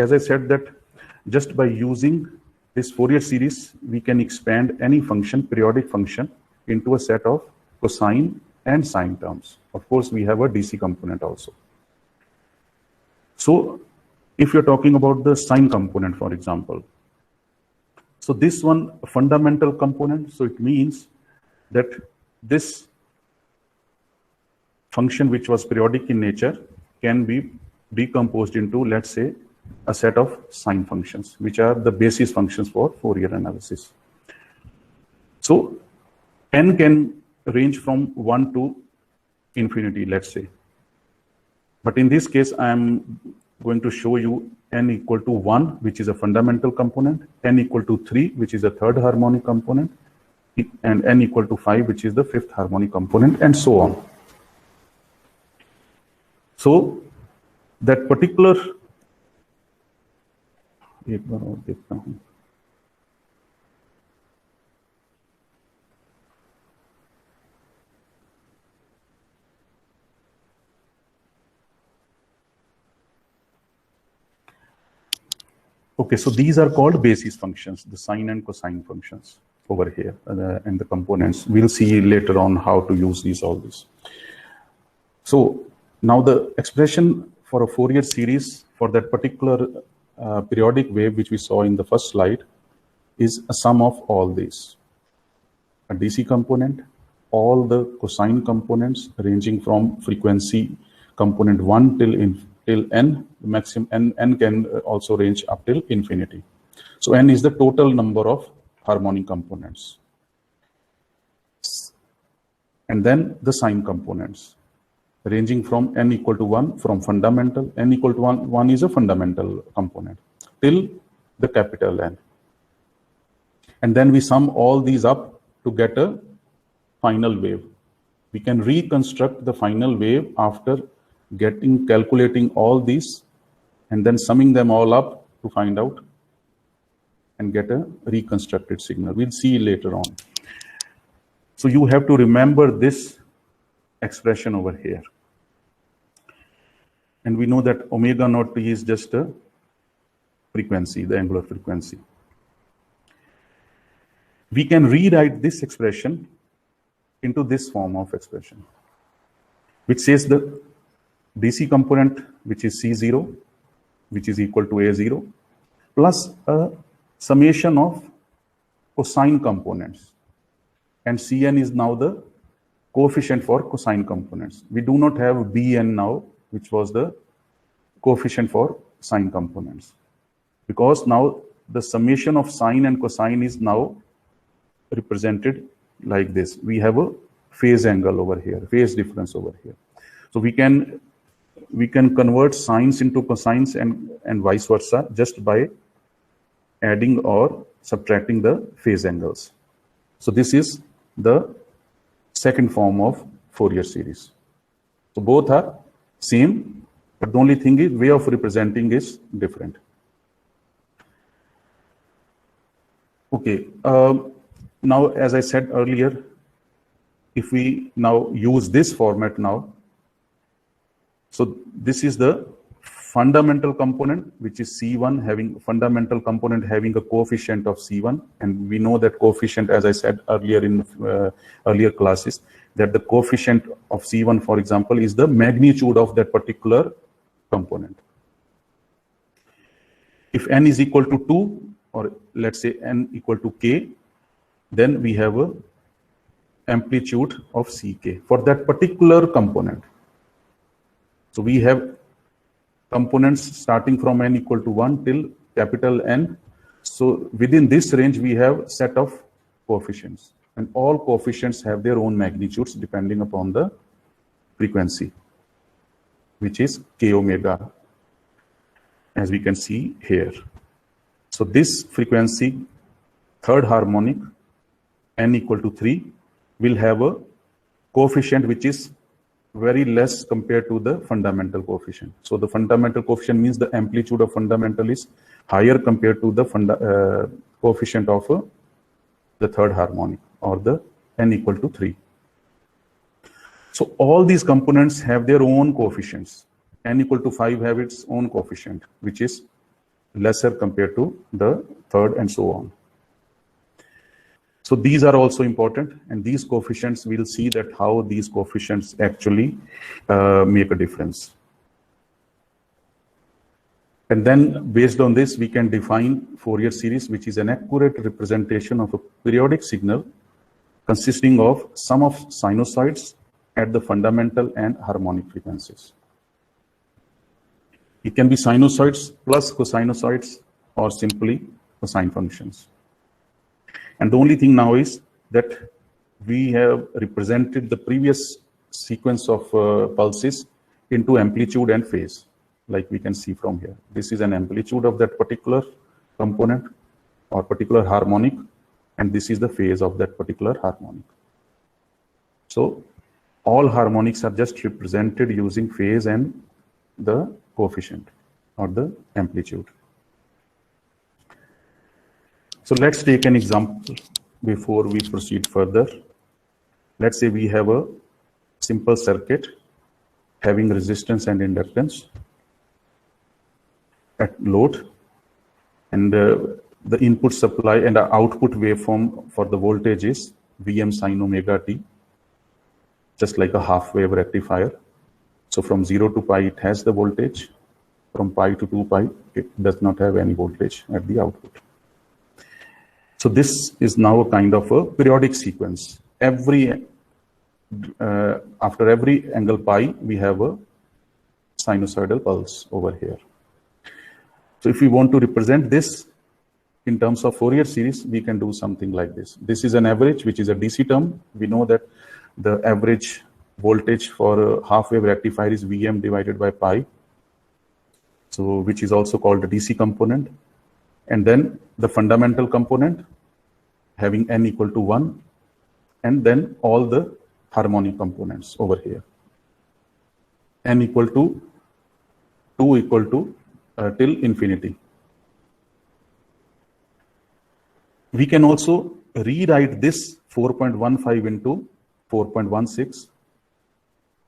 as I said that just by using this Fourier series, we can expand any function, periodic function, into a set of cosine and sine terms. Of course, we have a DC component also. So if you're talking about the sine component, for example, so this one fundamental component, so it means that this function which was periodic in nature can be decomposed into, let's say, a set of sine functions, which are the basis functions for Fourier analysis. So n can range from 1 to infinity, let's say. But in this case, I am going to show you n equal to 1, which is a fundamental component, n equal to 3, which is a third harmonic component, and n equal to 5, which is the fifth harmonic component, and so on. So that particular, एक बार और देखता हूं. Okay, so these are called basis functions, the sine and cosine functions over here, and the components. We'll see later on how to use all these. So now the expression for a Fourier series for that particular periodic wave, which we saw in the first slide, is a sum of all these. A DC component, all the cosine components ranging from frequency component 1 till n, the maximum n can also range up till infinity. So n is the total number of harmonic components. And then the sine components ranging from n equal to 1 from fundamental, n equal to 1 is a fundamental component, till the capital N. And then we sum all these up to get a final wave. We can reconstruct the final wave after calculating all these and then summing them all up to find out and get a reconstructed signal. We'll see later on. So you have to remember this expression over here. And we know that omega naught t is just a frequency, the angular frequency. We can rewrite this expression into this form of expression, which says the DC component, which is C0, which is equal to A0, plus a summation of cosine components. And Cn is now the coefficient for cosine components. We do not have Bn now, which was the coefficient for sine components, because now the summation of sine and cosine is now represented like this. We have a phase angle over here, phase difference over here. So we can convert sines into cosines and vice versa just by adding or subtracting the phase angles. So this is the second form of Fourier series. So both are same, but the only thing is way of representing is different. Okay, now as I said earlier, if we now use this format now, so this is the fundamental component, which is C1, having fundamental component having a coefficient of C1, and we know that coefficient, as I said earlier in earlier classes, that the coefficient of C1, for example, is the magnitude of that particular component. If n is equal to 2, or let's say n equal to k, then we have a amplitude of Ck for that particular component. So we have components starting from n equal to 1 till capital N. So within this range, we have set of coefficients, and all coefficients have their own magnitudes depending upon the frequency, which is k omega, as we can see here. So this frequency, third harmonic, n equal to 3, will have a coefficient which is very less compared to the fundamental coefficient. So the fundamental coefficient means the amplitude of fundamental is higher compared to the coefficient of the third harmonic, or the n equal to 3. So all these components have their own coefficients. N equal to 5 have its own coefficient, which is lesser compared to the third, and so on. So these are also important, and these coefficients, we'll see that how these coefficients actually make a difference. And then based on this, we can define Fourier series, which is an accurate representation of a periodic signal consisting of sum of sinusoids at the fundamental and harmonic frequencies. It can be sinusoids plus cosinusoids or simply cosine functions. And the only thing now is that we have represented the previous sequence of pulses into amplitude and phase, like we can see from here. This is an amplitude of that particular component or particular harmonic, and this is the phase of that particular harmonic. So all harmonics are just represented using phase and the coefficient or the amplitude. So let's take an example before we proceed further. Let's say we have a simple circuit having resistance and inductance at load, and the input supply and the output waveform for the voltage is Vm sin omega t, just like a half wave rectifier. So from 0 to pi, it has the voltage. From pi to 2 pi, it does not have any voltage at the output. So this is now a kind of a periodic sequence. After every angle pi, we have a sinusoidal pulse over here. So if we want to represent this in terms of Fourier series, we can do something like this. This is an average, which is a DC term. We know that the average voltage for a half wave rectifier is Vm divided by pi, so which is also called the DC component. And then the fundamental component having n equal to 1, and then all the harmonic components over here. N equal to 2 equal to till infinity. We can also rewrite this 4.15 into 4.16,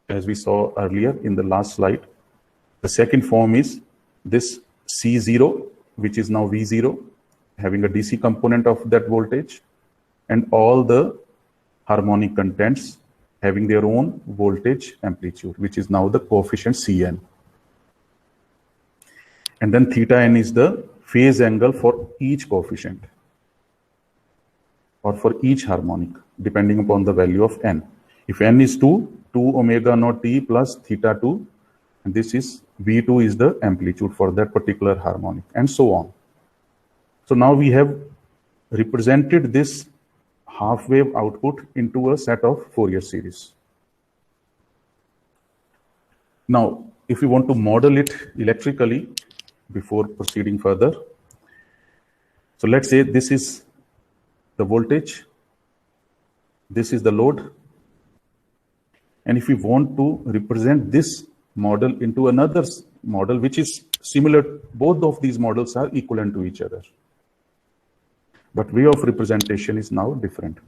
as we saw earlier in the last slide. The second form is this C0, which is now V0, having a DC component of that voltage, and all the harmonic contents having their own voltage amplitude, which is now the coefficient Cn. And then theta n is the phase angle for each coefficient or for each harmonic, depending upon the value of n. If n is 2 omega naught t plus theta 2, and this is V2 is the amplitude for that particular harmonic, and so on. So now we have represented this half wave output into a set of Fourier series. Now, if we want to model it electrically before proceeding further, so let's say this is the voltage, this is the load, and if we want to represent this model into another model which is similar, both of these models are equivalent to each other, but way of representation is now different.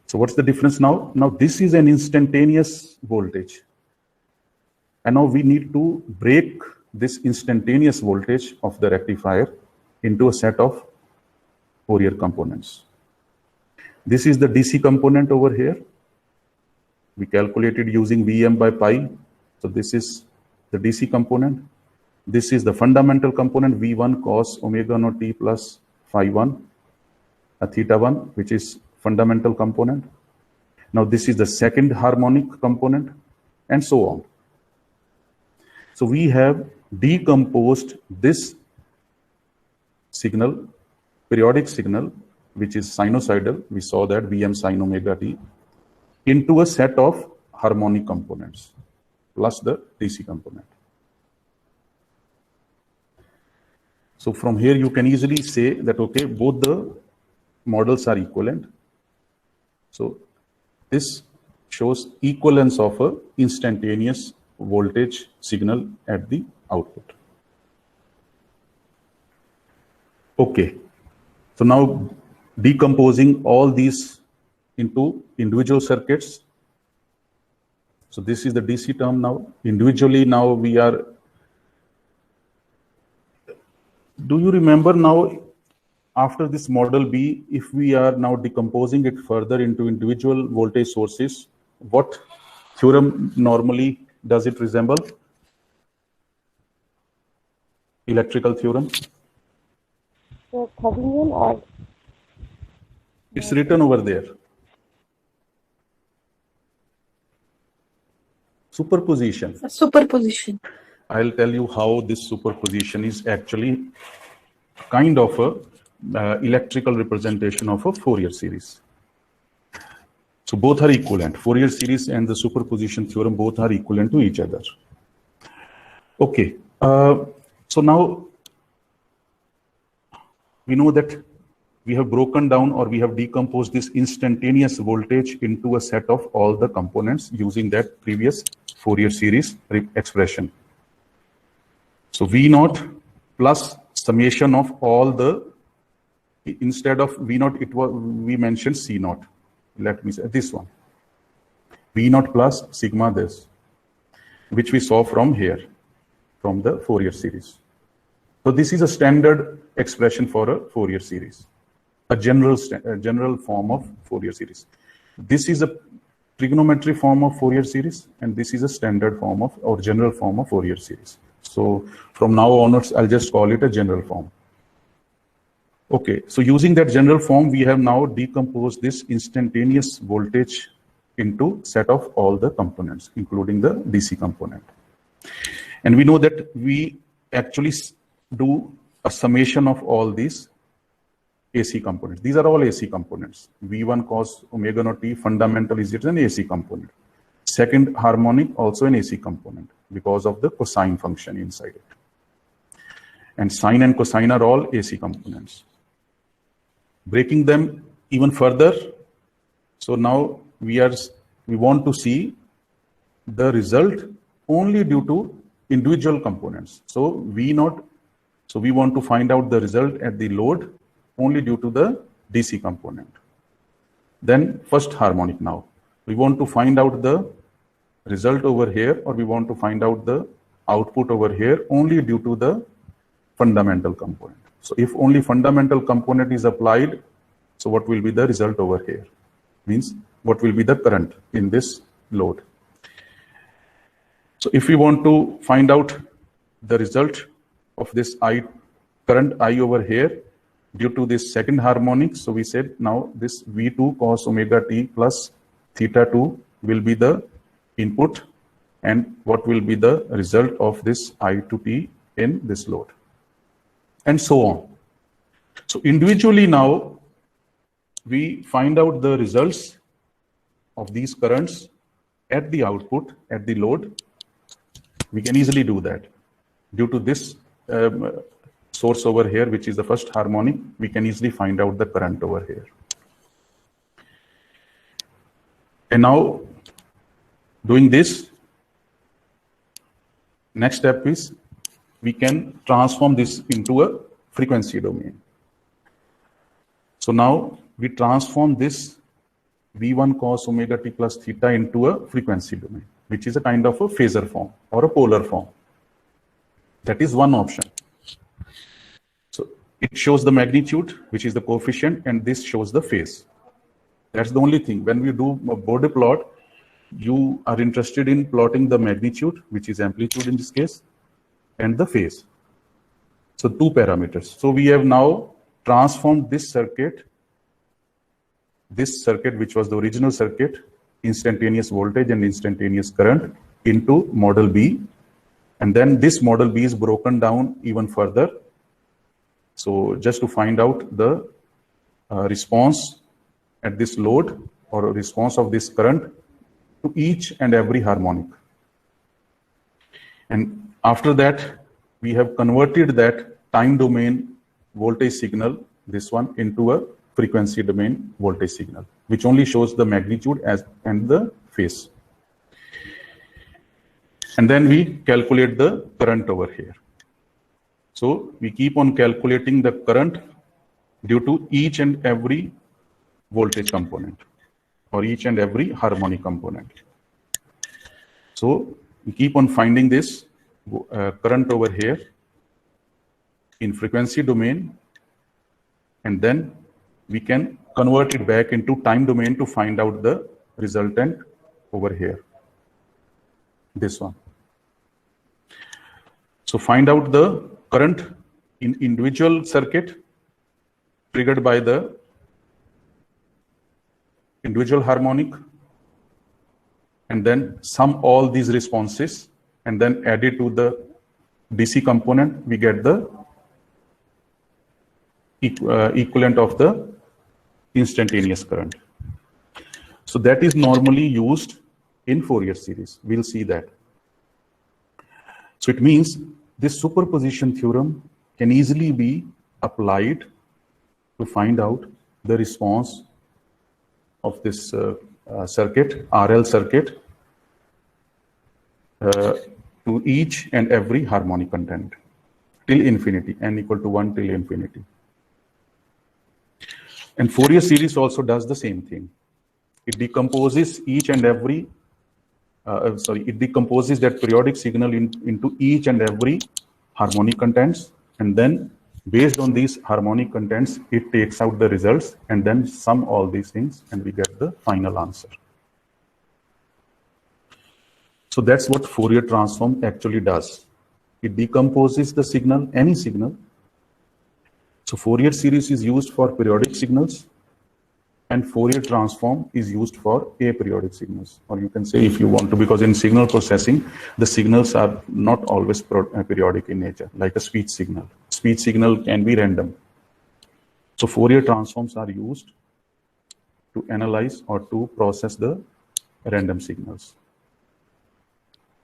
So what's the difference now? Now this is an instantaneous voltage, and now we need to break this instantaneous voltage of the rectifier into a set of Fourier components. This is the DC component over here. We calculated using Vm by pi. So this is the DC component. This is the fundamental component, V1 cos omega naught t plus phi 1, theta 1, which is fundamental component. Now this is the second harmonic component, and so on. So we have decomposed this signal, periodic signal, which is sinusoidal, we saw that Vm sin omega t, into a set of harmonic components plus the DC component. So from here you can easily say that, okay, both the models are equivalent. So this shows equivalence of a instantaneous voltage signal at the output. Okay, so now decomposing all these into individual circuits. So this is the DC term now. Individually now we are Do you remember now, after this model B, if we are now decomposing it further into individual voltage sources, what theorem normally does it resemble? Electrical theorem? So Thevenin or It's written over there. Superposition. Superposition. I'll tell you how this superposition is actually kind of a electrical representation of a Fourier series. So both are equivalent. Fourier series and the superposition theorem both are equivalent to each other. Okay. So now we know that we have broken down or we have decomposed this instantaneous voltage into a set of all the components using that previous Fourier series expression. So V naught plus summation of all the, instead of V naught, we mentioned C naught. Let me say this one. V naught plus sigma this, which we saw from here, from the Fourier series. So this is a standard expression for a Fourier series, a general form of Fourier series. This is a trigonometry form of Fourier series, and this is a standard form of, or general form of Fourier series. So from now onwards, I'll just call it a general form. Okay, so using that general form, we have now decomposed this instantaneous voltage into set of all the components, including the DC component. And we know that we actually do a summation of all these AC components. These are all AC components. V1 cos omega naught t fundamental is an AC component. Second harmonic also an AC component because of the cosine function inside it. And sine and cosine are all AC components. Breaking them even further, so now we want to see the result only due to individual components. So V naught, so we want to find out the result at the load only due to the DC component. Then first harmonic now. We want to find out the result over here, or we want to find out the output over here only due to the fundamental component. So if only fundamental component is applied, so what will be the result over here? Means what will be the current in this load? So if we want to find out the result of this current I over here due to this second harmonic, so we said now this V2 cos omega t plus theta 2 will be the input, and what will be the result of this I to t in this load, and so on. So individually now we find out the results of these currents at the output, at the load. We can easily do that. Due to this source over here, which is the first harmonic, we can easily find out the current over here. And now, doing this, next step is we can transform this into a frequency domain. So now we transform this V1 cos omega t plus theta into a frequency domain, which is a kind of a phasor form or a polar form. That is one option. So it shows the magnitude, which is the coefficient, and this shows the phase. That's the only thing. When we do a Bode plot, you are interested in plotting the magnitude, which is amplitude in this case, and the phase. So two parameters. So we have now transformed this circuit, which was the original circuit, instantaneous voltage and instantaneous current, into model B. And then this model B is broken down even further. So just to find out the response at this load or response of this current to each and every harmonic. And after that, we have converted that time domain voltage signal, this one, into a frequency domain voltage signal, which only shows the magnitude and the phase. And then we calculate the current over here. So we keep on calculating the current due to each and every voltage component or each and every harmonic component. So we keep on finding this current over here. in frequency domain, and then we can convert it back into time domain to find out the resultant over here, this one. So find out the current in individual circuit triggered by the individual harmonic, and then sum all these responses and then add it to the DC component, we get the equivalent of the instantaneous current. So that is normally used in Fourier series. We'll see that. So it means this superposition theorem can easily be applied to find out the response of this circuit, RL circuit, to each and every harmonic content till infinity, n equal to 1 till infinity. And Fourier series also does the same thing. It decomposes each and every, it decomposes that periodic signal into each and every harmonic contents, and then based on these harmonic contents, it takes out the results and then sum all these things and we get the final answer. So that's what Fourier transform actually does. It decomposes the signal, any signal. So Fourier series is used for periodic signals, and Fourier transform is used for aperiodic signals. Or you can say, if you want to, because in signal processing, the signals are not always periodic in nature, like a speech signal. Speech signal can be random. So Fourier transforms are used to analyze or to process the random signals.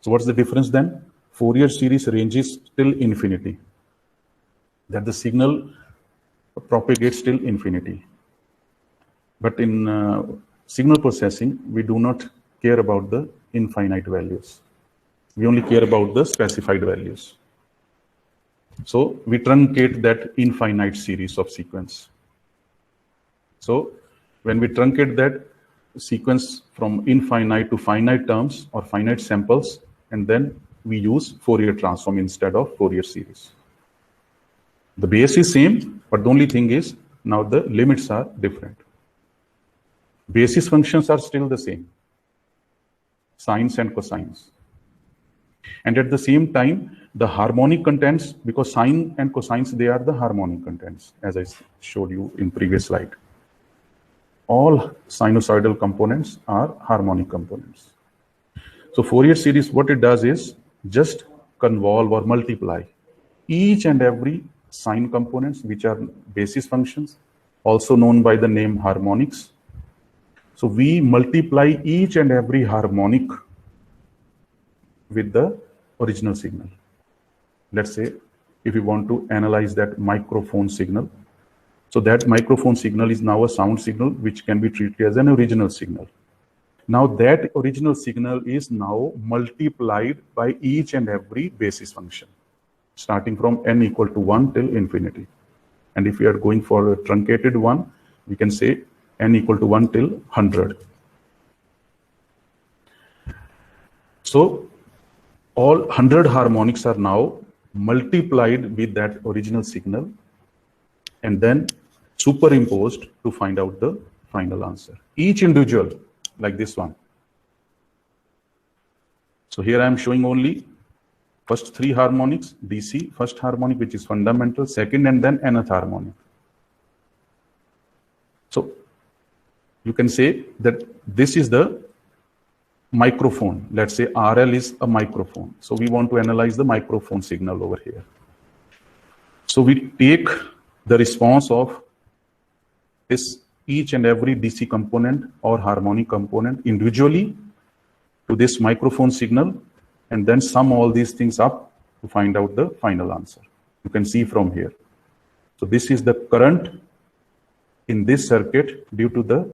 So what's the difference then? Fourier series ranges till infinity, that the signal propagates till infinity. But in signal processing, we do not care about the infinite values. We only care about the specified values. So we truncate that infinite series of sequence. So when we truncate that sequence from infinite to finite terms or finite samples, and then we use Fourier transform instead of Fourier series. The base is same, but the only thing is now the limits are different. Basis functions are still the same, sines and cosines. And at the same time, the harmonic contents, because sine and cosines, they are the harmonic contents, as I showed you in previous slide. All sinusoidal components are harmonic components. So Fourier series, what it does is just convolve or multiply each and every sine components, which are basis functions, also known by the name harmonics. So we multiply each and every harmonic with the original signal. Let's say if we want to analyze that microphone signal, so that microphone signal is now a sound signal which can be treated as an original signal. Now that original signal is now multiplied by each and every basis function, starting from n equal to 1 till infinity. And if we are going for a truncated one, we can say n equal to 1 till 100. So all 100 harmonics are now multiplied with that original signal and then superimposed to find out the final answer. Each individual, like this one. So here I am showing only first 3 harmonics, DC, first harmonic, which is fundamental, second, and then nth harmonic. So you can say that this is the microphone. Let's say RL is a microphone. So we want to analyze the microphone signal over here. So we take the response of this each and every DC component or harmonic component individually to this microphone signal, and then sum all these things up to find out the final answer. You can see from here. So this is the current in this circuit due to the